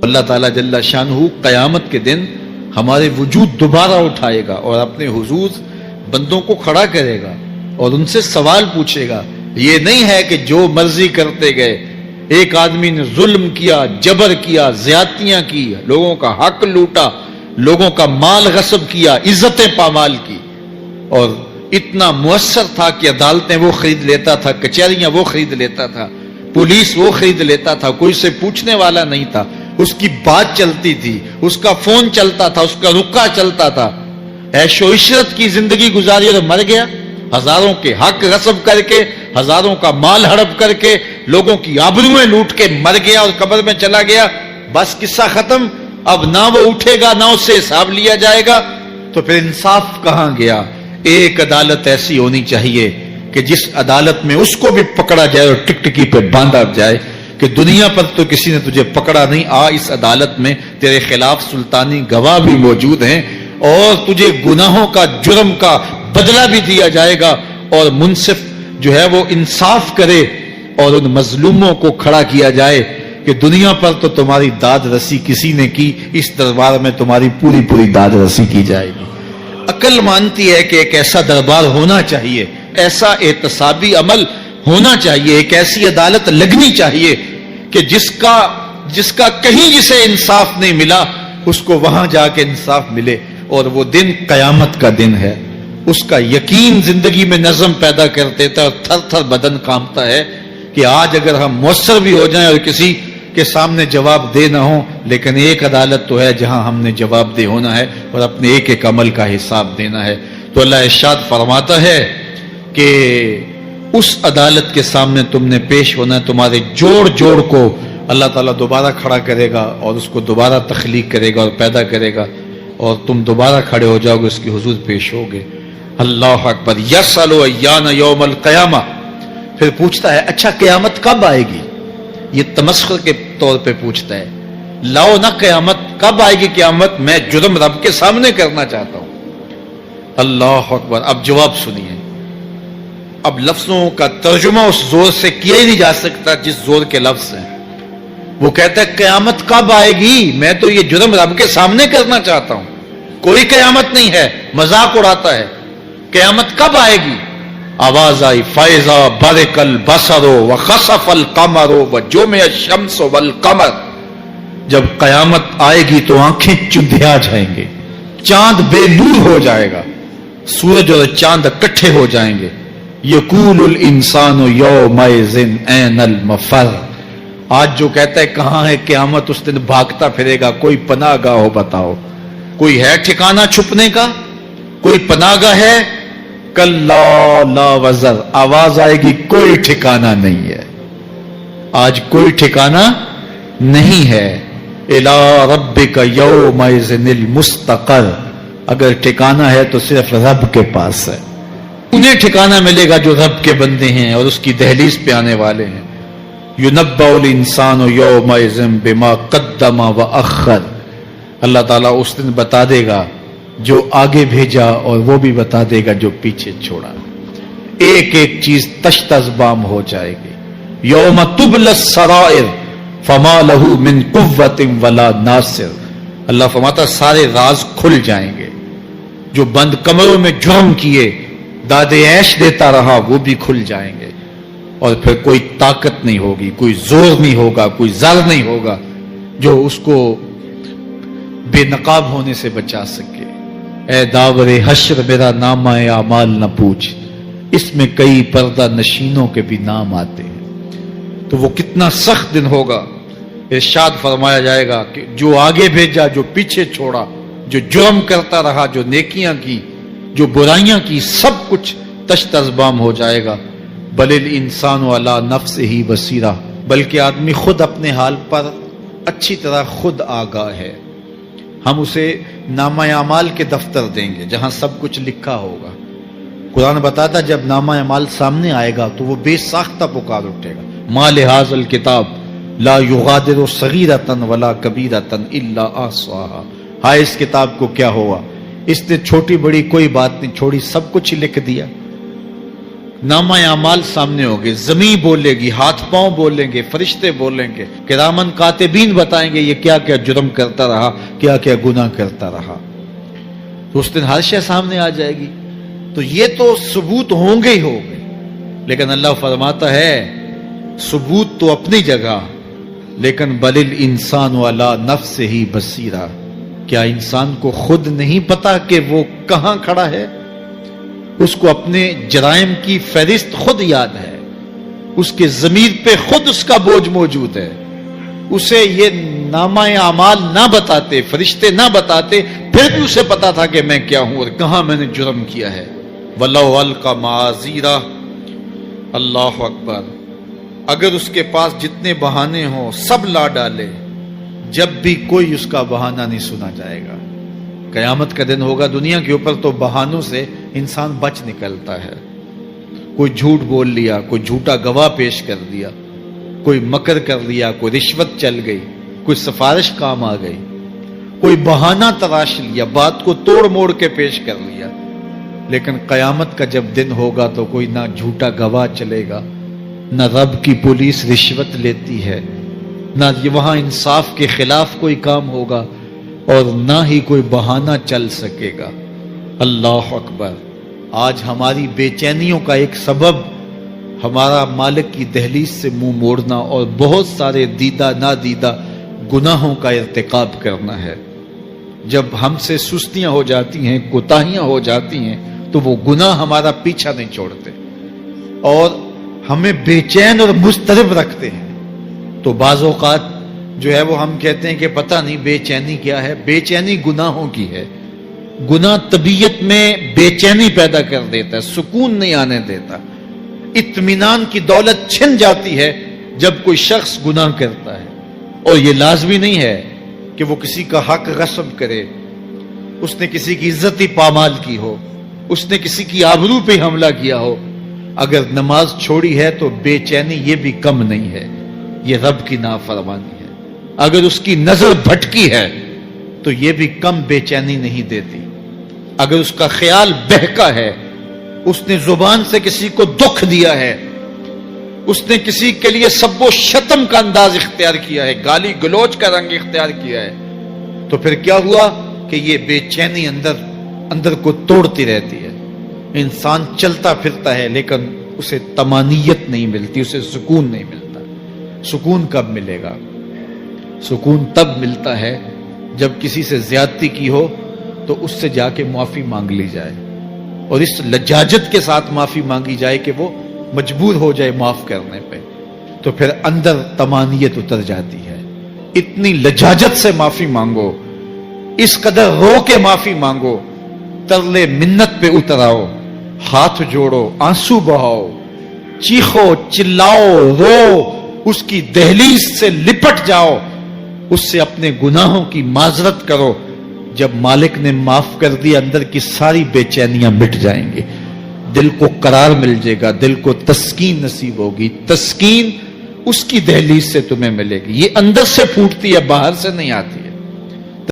اللہ تعالیٰ جل شانہ قیامت کے دن ہمارے وجود دوبارہ اٹھائے گا اور اپنے حضور بندوں کو کھڑا کرے گا اور ان سے سوال پوچھے گا. یہ نہیں ہے کہ جو مرضی کرتے گئے. ایک آدمی نے ظلم کیا، جبر کیا، زیادتیاں کی، لوگوں کا حق لوٹا، لوگوں کا مال غصب کیا، عزتیں پامال کی، اور اتنا مؤثر تھا کہ عدالتیں وہ خرید لیتا تھا، کچہریاں وہ خرید لیتا تھا، پولیس وہ خرید لیتا تھا، کوئی سے پوچھنے والا نہیں تھا، اس کی بات چلتی تھی، اس کا فون چلتا تھا، اس کا رکا چلتا تھا، عیش و عشرت کی زندگی گزاری اور مر گیا. ہزاروں کے حق غصب کر کے، ہزاروں کا مال ہڑپ کر کے، لوگوں کی آبروئیں لوٹ کے مر گیا اور قبر میں چلا گیا. بس قصہ ختم. اب نہ وہ اٹھے گا نہ اس سے حساب لیا جائے گا. تو پھر انصاف کہاں گیا؟ ایک عدالت ایسی ہونی چاہیے کہ جس عدالت میں اس کو بھی پکڑا جائے اور ٹکٹکی پہ باندھا جائے کہ دنیا پر تو کسی نے تجھے پکڑا نہیں، آ اس عدالت میں تیرے خلاف سلطانی گواہ بھی موجود ہیں اور تجھے گناہوں کا، جرم کا بدلہ بھی دیا جائے گا، اور منصف جو ہے وہ انصاف کرے اور ان مظلوموں کو کھڑا کیا جائے کہ دنیا پر تو تمہاری داد رسی کسی نے کی، اس دربار میں تمہاری پوری پوری داد رسی کی جائے گی. عقل مانتی ہے کہ ایک ایسا دربار ہونا چاہیے، ایسا احتسابی عمل ہونا چاہیے، ایک ایسی عدالت لگنی چاہیے کہ جس کا کہیں جسے انصاف نہیں ملا اس کو وہاں جا کے انصاف ملے. اور وہ دن قیامت کا دن ہے. اس کا یقین زندگی میں نظم پیدا کر دیتا ہے اور تھر تھر بدن کانپتا ہے کہ آج اگر ہم مؤثر بھی ہو جائیں اور کسی کے سامنے جواب دے نہ ہوں، لیکن ایک عدالت تو ہے جہاں ہم نے جواب دہ ہونا ہے اور اپنے ایک ایک عمل کا حساب دینا ہے. تو اللہ ارشاد فرماتا ہے کہ اس عدالت کے سامنے تم نے پیش ہونا ہے. تمہارے جوڑ جوڑ کو اللہ تعالیٰ دوبارہ کھڑا کرے گا اور اس کو دوبارہ تخلیق کرے گا اور پیدا کرے گا، اور تم دوبارہ کھڑے ہو جاؤ گے، اس کی حضور پیش ہوگے. اللہ اکبر. یسأل ایان یوم القیامہ. پھر پوچھتا ہے اچھا قیامت کب آئے گی؟ یہ تمسخر کے طور پہ پوچھتا ہے. لاؤ نہ قیامت کب آئے گی قیامت، میں جرم رب کے سامنے کرنا چاہتا ہوں. اللہ اکبر. اب جواب سنیے. اب لفظوں کا ترجمہ اس زور سے کیا ہی نہیں جا سکتا جس زور کے لفظ ہیں. وہ کہتا ہے قیامت کب آئے گی، میں تو یہ جرم رب کے سامنے کرنا چاہتا ہوں. کوئی قیامت نہیں ہے، مذاق اڑاتا ہے. قیامت کب آئے گی؟ آواز آئی فائزہ برق البصر وخسف القمر وجمع الشمس والقمر. جب قیامت آئے گی تو آنکھیں چندھیا جائیں گے، چاند بے نور ہو جائے گا، سورج اور چاند اکٹھے ہو جائیں گے. یقول الانسان یومئذ این المفر. آج جو کہتا ہے کہاں ہے قیامت، اس دن بھاگتا پھرے گا. کوئی پناہ گاہ ہو بتاؤ، کوئی ہے ٹھکانہ چھپنے کا، کوئی پناہ گاہ ہے؟ کلا لا وزر. آواز آئے گی کوئی ٹھکانہ نہیں ہے. آج کوئی ٹھکانہ نہیں ہے. الی ربک یومئذ المستقر. اگر ٹھکانہ ہے تو صرف رب کے پاس ہے. انہیں ٹھکانہ ملے گا جو رب کے بندے ہیں اور اس کی دہلیز پہ آنے والے ہیں. یُنَبَّأُ الْإِنسَانُ يَوْمَئِذٍ بِمَا قَدَّمَ وَأَخَّرَ. اللہ تعالیٰ اس دن بتا دے گا جو آگے بھیجا اور وہ بھی بتا دے گا جو پیچھے چھوڑا. ایک ایک چیز تشت ازبام ہو جائے گی. یوم تبلی السرائر فما لہ من قوت ولا ناصر. اللہ فرماتا سارے راز کھل جائیں گے. جو بند کمروں میں جرم کیے، داد عیش دیتا رہا، وہ بھی کھل جائیں گے. اور پھر کوئی طاقت نہیں ہوگی، کوئی زور نہیں ہوگا، کوئی زر نہیں ہوگا جو اس کو بے نقاب ہونے سے بچا سکے. اے داور حشر میرا نامہ اعمال نہ پوچھ، اس میں کئی پردہ نشینوں کے بھی نام آتے ہیں. تو وہ کتنا سخت دن ہوگا. ارشاد فرمایا جائے گا کہ جو آگے بھیجا، جو پیچھے چھوڑا، جو جرم کرتا رہا، جو نیکیاں کی، جو برائیاں کی، سب کچھ تشت ازبام ہو جائے گا. بل الانسان علی نفسہ بصیرہ. بلکہ آدمی خود اپنے حال پر اچھی طرح خود آگاہ ہے. ہم اسے نامہ اعمال کے دفتر دیں گے جہاں سب کچھ لکھا ہوگا. قرآن بتاتا جب نامہ اعمال سامنے آئے گا تو وہ بے ساختہ پکار اٹھے گا. ما لہذا الکتاب لا یغادر صغیرۃ ولا کبیرۃ الا احصاها. ہائے اس کتاب کو کیا ہوا، اس نے چھوٹی بڑی کوئی بات نہیں چھوڑی، سب کچھ لکھ دیا. نامہ اعمال سامنے ہوگے، زمین بولے گی، ہاتھ پاؤں بولیں گے، فرشتے بولیں گے، کرامن کاتبین بتائیں گے یہ کیا کیا جرم کرتا رہا، کیا کیا گناہ کرتا رہا۔ تو اس دن ہر شے سامنے آ جائے گی۔ تو یہ تو ثبوت ہوں گے ہی ہوں گے، لیکن اللہ فرماتا ہے ثبوت تو اپنی جگہ، لیکن بل الانسان علی نفسہ بصیرہ، کیا انسان کو خود نہیں پتا کہ وہ کہاں کھڑا ہے؟ اس کو اپنے جرائم کی فہرست خود یاد ہے، اس کے ضمیر پہ خود اس کا بوجھ موجود ہے۔ اسے یہ نامہ اعمال نہ بتاتے، فرشتے نہ بتاتے، پھر بھی اسے پتا تھا کہ میں کیا ہوں اور کہاں میں نے جرم کیا ہے۔ وَلَوْ أَلْقَى مَعَاذِيرَهُ، اللہ اکبر، اگر اس کے پاس جتنے بہانے ہوں سب لا ڈالے، جب بھی کوئی اس کا بہانہ نہیں سنا جائے گا۔ قیامت کا دن ہوگا، دنیا کے اوپر تو بہانوں سے انسان بچ نکلتا ہے۔ کوئی جھوٹ بول لیا، کوئی جھوٹا گواہ پیش کر دیا، کوئی مکر کر لیا، کوئی رشوت چل گئی، کوئی سفارش کام آ گئی، کوئی بہانہ تراش لیا، بات کو توڑ موڑ کے پیش کر لیا۔ لیکن قیامت کا جب دن ہوگا تو کوئی نہ جھوٹا گواہ چلے گا، نہ رب کی پولیس رشوت لیتی ہے، نہ وہاں انصاف کے خلاف کوئی کام ہوگا، اور نہ ہی کوئی بہانہ چل سکے گا۔ اللہ اکبر، آج ہماری بے چینیوں کا ایک سبب ہمارا مالک کی دہلیز سے منہ موڑنا اور بہت سارے دیدہ نادیدہ گناہوں کا ارتکاب کرنا ہے۔ جب ہم سے سستیاں ہو جاتی ہیں، کوتاہیاں ہو جاتی ہیں، تو وہ گناہ ہمارا پیچھا نہیں چھوڑتے اور ہمیں بے چین اور مضطرب رکھتے ہیں۔ تو بعض اوقات جو ہے وہ ہم کہتے ہیں کہ پتہ نہیں بے چینی کیا ہے۔ بے چینی گناہوں کی ہے۔ گناہ طبیعت میں بے چینی پیدا کر دیتا ہے، سکون نہیں آنے دیتا۔ اطمینان کی دولت چھن جاتی ہے جب کوئی شخص گناہ کرتا ہے، اور یہ لازمی نہیں ہے کہ وہ کسی کا حق غصب کرے، اس نے کسی کی عزت ہی پامال کی ہو، اس نے کسی کی آبرو پہ حملہ کیا ہو۔ اگر نماز چھوڑی ہے تو بے چینی یہ بھی کم نہیں ہے، یہ رب کی نافرمانی ہے۔ اگر اس کی نظر بھٹکی ہے تو یہ بھی کم بے چینی نہیں دیتی۔ اگر اس کا خیال بہکا ہے، اس نے زبان سے کسی کو دکھ دیا ہے، اس نے کسی کے لیے سب و شتم کا انداز اختیار کیا ہے، گالی گلوچ کا رنگ اختیار کیا ہے، تو پھر کیا ہوا کہ یہ بے چینی اندر کو توڑتی رہتی ہے۔ انسان چلتا پھرتا ہے لیکن اسے طمانینت نہیں ملتی، اسے سکون نہیں ملتا۔ سکون کب ملے گا؟ سکون تب ملتا ہے جب کسی سے زیادتی کی ہو تو اس سے جا کے معافی مانگ لی جائے، اور اس لجاجت کے ساتھ معافی مانگی جائے کہ وہ مجبور ہو جائے معاف کرنے پہ، تو پھر اندر طمانینت اتر جاتی ہے۔ اتنی لجاجت سے معافی مانگو، اس قدر رو کے معافی مانگو، ترلے منت پہ اتر آؤ، ہاتھ جوڑو، آنسو بہاؤ، چیخو، چلاؤ، رو، اس کی دہلیز سے لپٹ جاؤ، اس سے اپنے گناہوں کی معذرت کرو۔ جب مالک نے معاف کر دیا، اندر کی ساری بے چینیاں مٹ جائیں گی، دل کو قرار مل جائے گا، دل کو تسکین نصیب ہوگی۔ تسکین اس کی دہلیز سے تمہیں ملے گی، یہ اندر سے پھوٹتی ہے، باہر سے نہیں آتی۔